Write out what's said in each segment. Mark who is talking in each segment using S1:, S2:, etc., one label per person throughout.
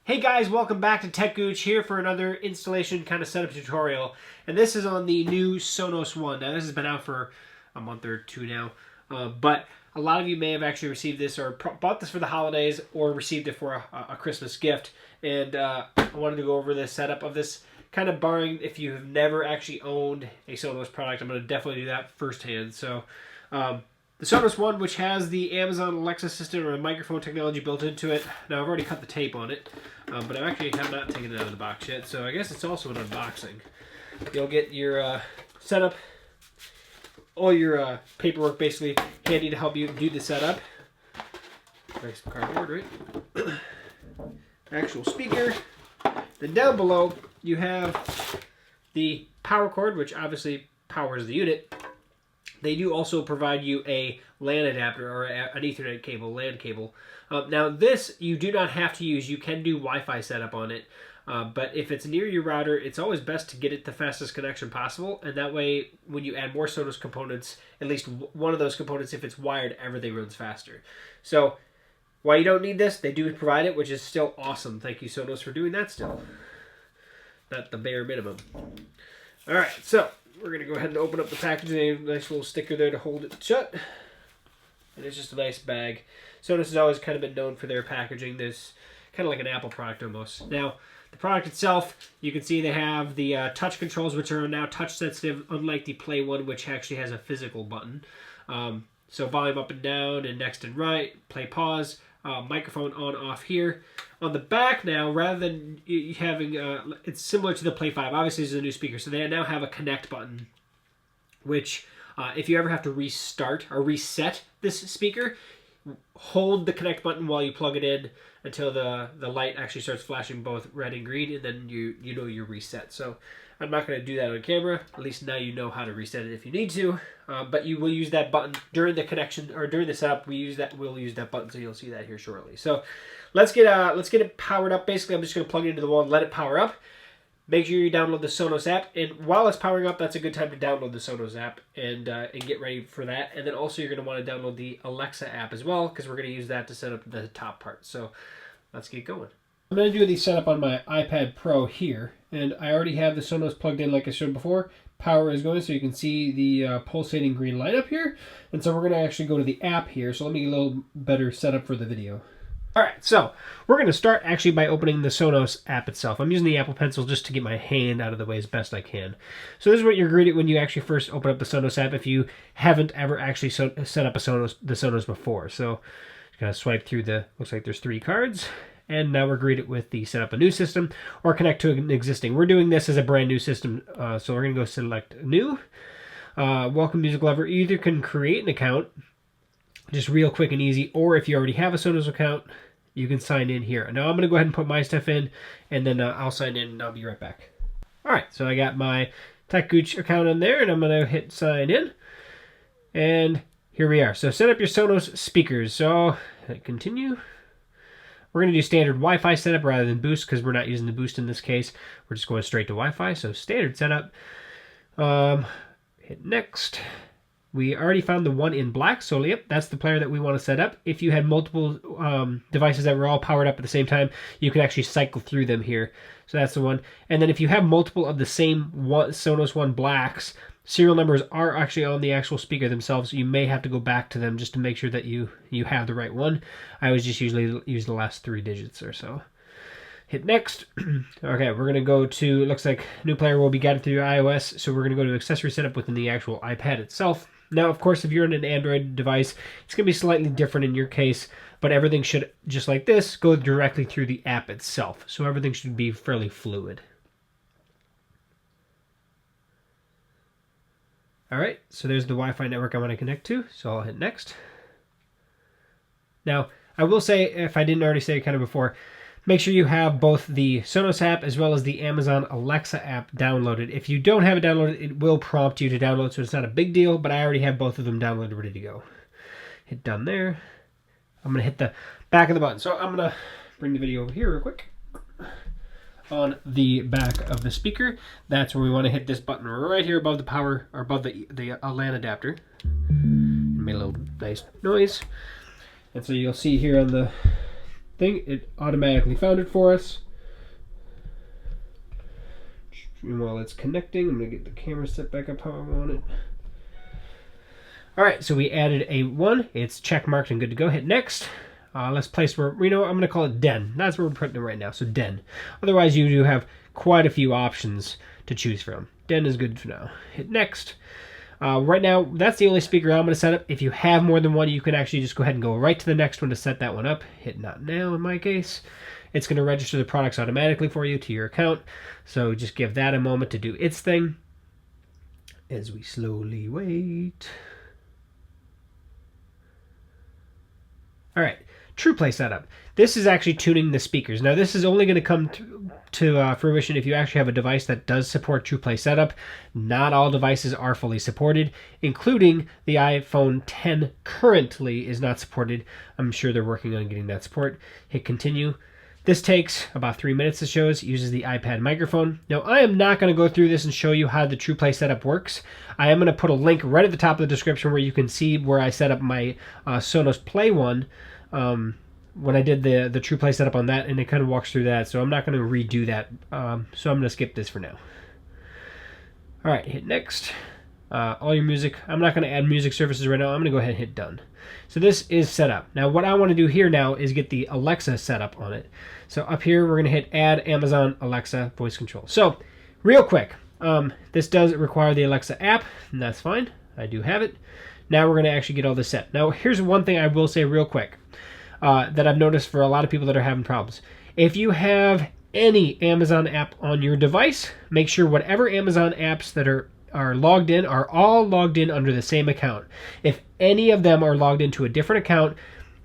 S1: Hey guys, welcome back to Tech Gooch here for another installation kind of setup tutorial. And this is on the new Sonos One. Now this has been out for a month or two now. But a lot of you may have actually received this or bought this for the holidays or received it for a Christmas gift. And I wanted to go over the setup of this, kind of barring if you have never actually owned a Sonos product. I'm going to definitely do that firsthand. So the Sonos One, which has the Amazon Alexa assistant or a microphone technology built into it. Now, I've already cut the tape on it, but I actually have not taken it out of the box yet, so I guess it's also an unboxing. You'll get your setup, all your paperwork basically handy to help you do the setup. Nice cardboard, right? Actual speaker. Then down below, you have the power cord, which obviously powers the unit. They do also provide you a LAN adapter or an Ethernet cable, LAN cable. Now this you do not have to use. You can do Wi-Fi setup on it. But if it's near your router, it's always best to get it the fastest connection possible. And that way, when you add more Sonos components, at least one of those components, if it's wired, everything runs faster. So while you don't need this, they do provide it, which is still awesome. Thank you, Sonos, for doing that still. Not the bare minimum. All right, so we're going to go ahead and open up the package. They have a nice little sticker there to hold it shut. And it's just a nice bag. Sonos has always kind of been known for their packaging. This kind of like an Apple product almost. Now, the product itself, you can see they have the touch controls, which are now touch sensitive, unlike the Play One, which actually has a physical button. So volume up and down and next and right, play pause, microphone on off here. On the back now, rather than having, it's similar to the Play 5. Obviously, this is a new speaker, so they now have a connect button, which if you ever have to restart or reset this speaker, hold the connect button while you plug it in until the light actually starts flashing both red and green, and then you know you're reset. So I'm not going to do that on camera. At least now you know how to reset it if you need to. But you will use that button during the connection or during the setup. We'll use that button, so you'll see that here shortly. So let's get it powered up. Basically, I'm just going to plug it into the wall and let it power up. Make sure you download the Sonos app, and while it's powering up, that's a good time to download the Sonos app and get ready for that. And then also you're going to want to download the Alexa app as well, because we're going to use that to set up the top part. So let's get going. I'm going to do the setup on my iPad Pro here, and I already have the Sonos plugged in like I showed before. Power is going, so you can see the pulsating green light up here. And so we're going to actually go to the app here, so let me get a little better setup for the video. Alright, so we're going to start actually by opening the Sonos app itself. I'm using the Apple Pencil just to get my hand out of the way as best I can. So this is what you're greeted when you actually first open up the Sonos app if you haven't ever actually set up the Sonos before. So just kind of swipe through looks like there's 3 cards. And now we're greeted with the set up a new system or connect to an existing. We're doing this as a brand new system, so we're going to go select new. Welcome Music Lover. You either can create an account, just real quick and easy, or if you already have a Sonos account, you can sign in here. Now I'm going to go ahead and put my stuff in, and then I'll sign in and I'll be right back. Alright, so I got my Tech Gooch account in there, and I'm going to hit sign in. And here we are. So set up your Sonos speakers. So continue. We're going to do standard Wi-Fi setup rather than boost, because we're not using the boost in this case. We're just going straight to Wi-Fi, so standard setup. Hit next. We already found the one in black, so yep, that's the player that we want to set up. If you had multiple devices that were all powered up at the same time, you can actually cycle through them here. So that's the one. And then if you have multiple of the same Sonos One blacks, serial numbers are actually on the actual speaker themselves. So you may have to go back to them just to make sure that you have the right one. I always just usually use the last 3 digits or so. Hit next. Okay, we're going to go to, looks like new player will be guided through your iOS. So we're going to go to accessory setup within the actual iPad itself. Now, of course, if you're on an Android device, it's going to be slightly different in your case, but everything should, just like this, go directly through the app itself. So everything should be fairly fluid. All right, so there's the Wi-Fi network I want to connect to, so I'll hit next. Now, I will say, if I didn't already say it kind of before, make sure you have both the Sonos app as well as the Amazon Alexa app downloaded. If you don't have it downloaded, it will prompt you to download, so it's not a big deal, but I already have both of them downloaded, ready to go. Hit done there. I'm going to hit the back of the button. So I'm going to bring the video over here real quick. On the back of the speaker, that's where we want to hit this button right here above the power, or above the LAN adapter. It made a little nice noise. And so you'll see here on the thing, it automatically found it for us. And while it's connecting, I'm going to get the camera set back up how I want it. Alright, so we added a 1. It's check marked and good to go. Hit next. Let's place where, I'm going to call it Den. That's where we're putting it right now, so Den. Otherwise, you do have quite a few options to choose from. Den is good for now. Hit next. Right now, that's the only speaker I'm going to set up. If you have more than one, you can actually just go ahead and go right to the next one to set that one up. Hit Not Now in my case. It's going to register the products automatically for you to your account. So just give that a moment to do its thing as we slowly wait. All right, TruePlay setup. This is actually tuning the speakers. Now, this is only going to come to fruition if you actually have a device that does support TruePlay setup. Not all devices are fully supported, including the iPhone 10 currently is not supported. I'm sure they're working on getting that support. Hit continue. This takes about 3 minutes to show us. It uses the iPad microphone. Now, I am not going to go through this and show you how the TruePlay setup works. I am going to put a link right at the top of the description where you can see where I set up my Sonos Play One when I did the TruePlay setup on that, and it kind of walks through that. So I'm not going to redo that. So I'm going to skip this for now. All right, hit next. All your music. I'm not going to add music services right now. I'm going to go ahead and hit done. So this is set up. Now what I want to do here now is get the Alexa set up on it. So up here we're going to hit add Amazon Alexa voice control. So real quick, this does require the Alexa app, and that's fine. I do have it. Now we're going to actually get all this set. Now here's one thing I will say real quick that I've noticed for a lot of people that are having problems. If you have any Amazon app on your device, make sure whatever Amazon apps that are logged in are all logged in under the same account. If any of them are logged into a different account,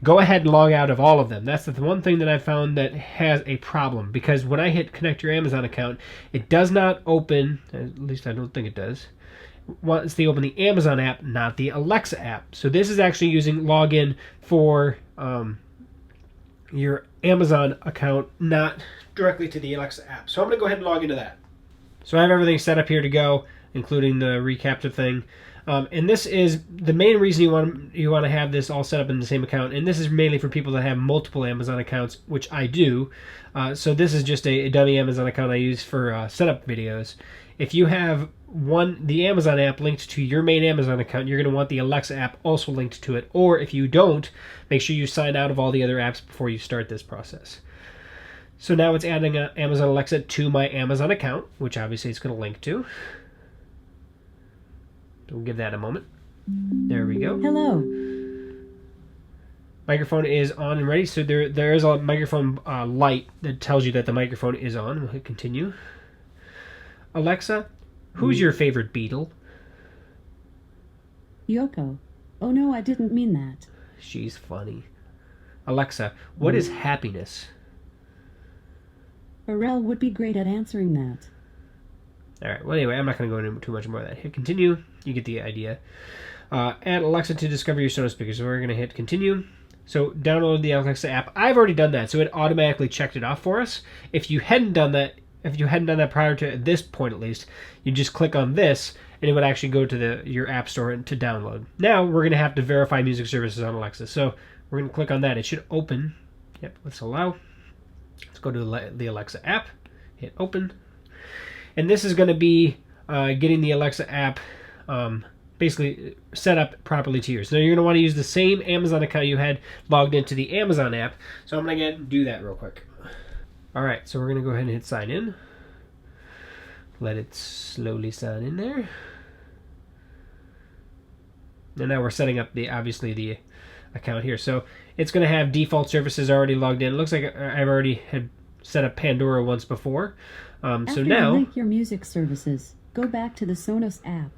S1: go ahead and log out of all of them. That's the one thing that I found that has a problem, because when I hit connect your Amazon account, it does not open, at least I don't think it does, once they open the Amazon app, not the Alexa app. So this is actually using login for your Amazon account, not directly to the Alexa app. So I'm going to go ahead and log into that. So I have everything set up here to go, including the recapture thing. And this is the main reason you want to have this all set up in the same account. And this is mainly for people that have multiple Amazon accounts, which I do. So this is just a dummy Amazon account I use for setup videos. If you have the Amazon app linked to your main Amazon account, you're going to want the Alexa app also linked to it. Or if you don't, make sure you sign out of all the other apps before you start this process. So now it's adding Amazon Alexa to my Amazon account, which obviously it's going to link to. We'll give that a moment. There we go.
S2: Hello.
S1: Microphone is on and ready. So there is a microphone light that tells you that the microphone is on. We'll hit continue. Alexa, who's your favorite Beatle?
S2: Yoko. Oh no, I didn't mean that.
S1: She's funny. Alexa, what is happiness?
S2: Pharrell would be great at answering that.
S1: Alright, well anyway, I'm not going to go into too much more of that. Hit continue. You get the idea. Add Alexa to discover your Sonos speakers. So we're going to hit continue. So download the Alexa app. I've already done that, so it automatically checked it off for us. If you hadn't done that prior to this point at least, you just click on this, and it would actually go to your app store to download. Now we're going to have to verify music services on Alexa. So we're going to click on that. It should open. Yep, let's allow. Let's go to the Alexa app. Hit open. And this is going to be getting the Alexa app basically set up properly to yours. So you're going to want to use the same Amazon account you had logged into the Amazon app. So I'm going to do that real quick. All right, so we're going to go ahead and hit sign in. Let it slowly sign in there. And now we're setting up obviously the account here. So it's going to have default services already logged in. It looks like I've already had set up Pandora once before.
S2: After you link your music services, go back to the Sonos app.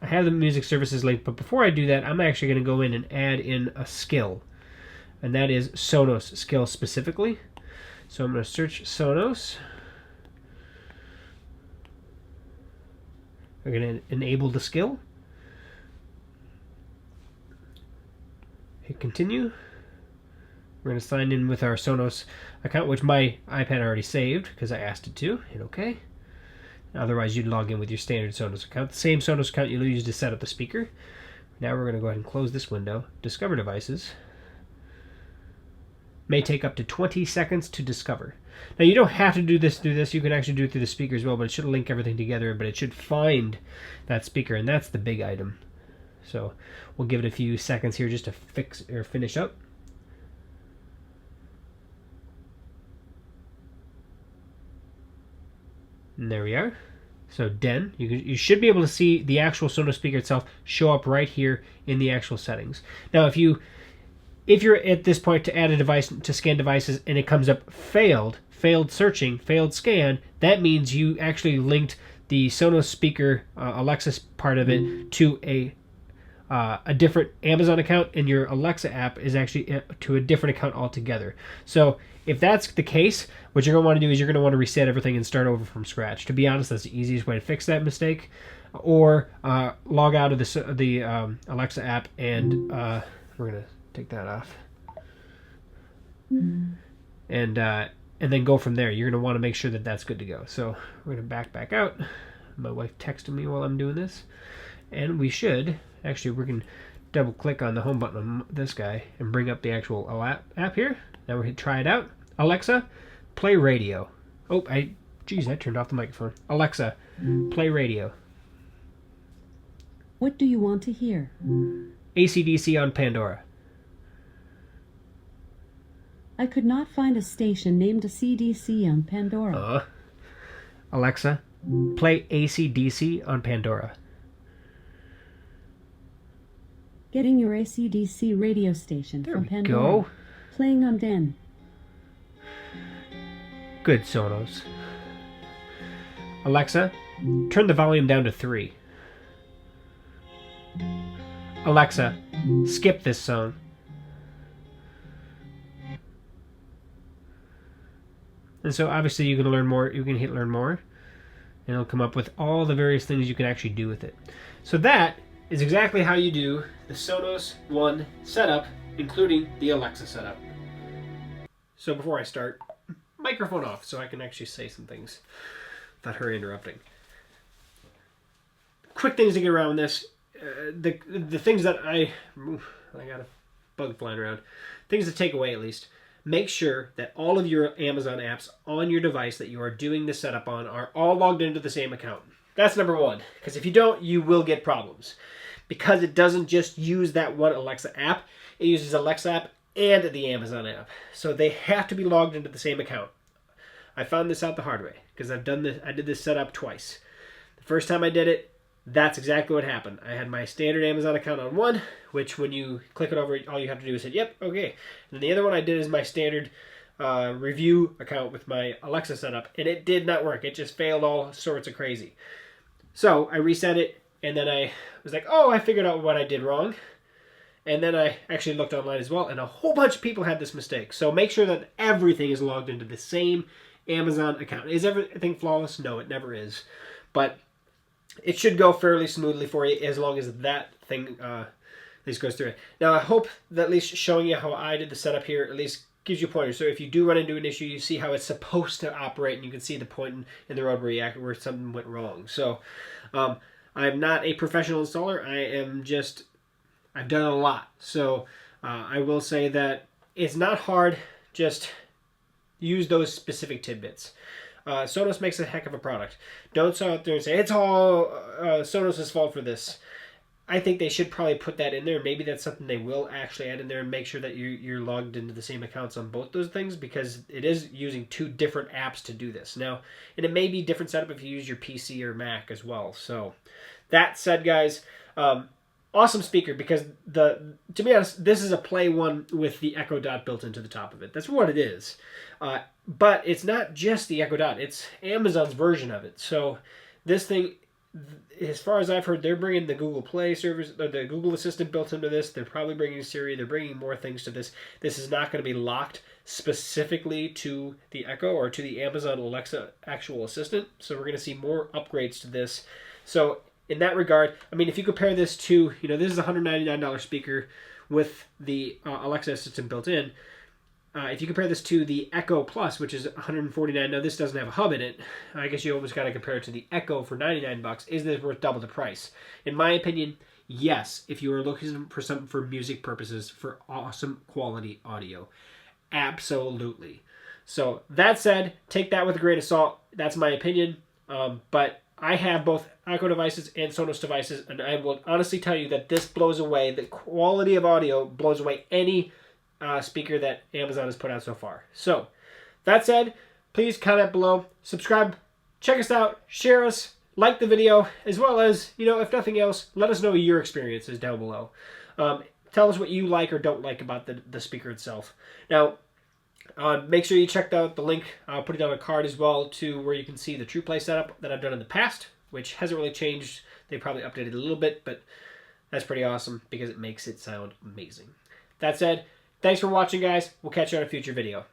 S1: I have the music services linked, but before I do that, I'm actually going to go in and add in a skill. And that is Sonos skill specifically. So I'm going to search Sonos. We're going to enable the skill. Hit continue. We're going to sign in with our Sonos account, which my iPad already saved because I asked it to. Hit OK. Otherwise, you'd log in with your standard Sonos account. The same Sonos account you'll use to set up the speaker. Now we're going to go ahead and close this window. Discover devices. may take up to 20 seconds to discover. Now, you don't have to do this through this. You can actually do it through the speaker as well, but it should link everything together, but it should find that speaker, and that's the big item. So we'll give it a few seconds here just to fix or finish up. And there we are. So Den, you should be able to see the actual Sonos speaker itself show up right here in the actual settings. Now, if you're at this point to add a device to scan devices and it comes up failed searching, failed scan, that means you actually linked the Sonos speaker Alexa part of it to a different Amazon account, and your Alexa app is actually to a different account altogether. So if that's the case, what you're going to want to do is you're going to want to reset everything and start over from scratch. To be honest, that's the easiest way to fix that mistake. Or log out of the Alexa app, and we're going to take that off. And then go from there. You're going to want to make sure that that's good to go. So we're going to back out. My wife texted me while I'm doing this. And we should, actually, we can double click on the home button on this guy and bring up the actual app here. Now we're going to try it out. Alexa, play radio. Oh, I turned off the microphone. Alexa, play radio.
S2: What do you want to hear?
S1: AC/DC on Pandora.
S2: I could not find a station named AC/DC on Pandora.
S1: Alexa, play AC/DC on Pandora.
S2: Getting your AC/DC radio station
S1: There
S2: from
S1: we
S2: Pandora.
S1: go.
S2: Playing on Den.
S1: Good, Sonos. Alexa, turn the volume down to 3. Alexa, skip this song. And so obviously you can learn more. You can hit learn more, and it'll come up with all the various things you can actually do with it. So that is exactly how you do the Sonos One setup, including the Alexa setup. So before I start, microphone off so I can actually say some things without her interrupting. Quick things to get around this. The things that I got a bug flying around. Things to take away at least. Make sure that all of your Amazon apps on your device that you are doing the setup on are all logged into the same account. That's number one. Because if you don't, you will get problems. Because it doesn't just use that one Alexa app. It uses Alexa app and the Amazon app. So they have to be logged into the same account. I found this out the hard way because I did this setup twice. The first time I did it, that's exactly what happened. I had my standard Amazon account on one, which when you click it over, all you have to do is say, yep, okay. And then the other one I did is my standard review account with my Alexa setup, and it did not work. It just failed all sorts of crazy. So I reset it, and then I was like, oh, I figured out what I did wrong. And then I actually looked online as well, and a whole bunch of people had this mistake. So make sure that everything is logged into the same Amazon account. Is everything flawless? No, it never is. But it should go fairly smoothly for you as long as that thing at least goes through it. Now, I hope that at least showing you how I did the setup here at least gives you a pointer. So if you do run into an issue, you see how it's supposed to operate, and you can see the point in the road where something went wrong. So I'm not a professional installer. I've done a lot. So I will say that it's not hard. Just use those specific tidbits. Sonos makes a heck of a product. Don't go out there and say, it's all Sonos' fault for this. I think they should probably put that in there. Maybe that's something they will actually add in there and make sure that you're logged into the same accounts on both those things, because it is using two different apps to do this. Now, and it may be different setup if you use your PC or Mac as well. So that said, guys, awesome speaker, because to be honest, this is a Play One with the Echo Dot built into the top of it. That's what it is. But it's not just the Echo Dot. It's Amazon's version of it. So this thing, as far as I've heard, they're bringing the Google Play service, or the Google Assistant built into this. They're probably bringing Siri. They're bringing more things to this. This is not going to be locked specifically to the Echo or to the Amazon Alexa actual assistant. So we're going to see more upgrades to this. So in that regard, I mean, if you compare this to, this is a $199 speaker with the Alexa assistant built in. If you compare this to the Echo Plus, which is $149, now this doesn't have a hub in it. I guess you almost got to compare it to the Echo for $99. Is this worth double the price? In my opinion, yes. If you are looking for something for music purposes, for awesome quality audio, Absolutely. So that said, take that with a grain of salt. That's my opinion. But I have both Echo devices and Sonos devices, and I will honestly tell you that this blows away. The quality of audio blows away any speaker that Amazon has put out so far. So that said, please comment below, subscribe, check us out, share us, like the video, as well as, if nothing else, let us know your experiences down below. Tell us what you like or don't like about the speaker itself. Now, make sure you check out the link. I'll put it on a card as well to where you can see the TruePlay setup that I've done in the past, which hasn't really changed. They probably updated a little bit, but that's pretty awesome because it makes it sound amazing. That said, thanks for watching, guys. We'll catch you on a future video.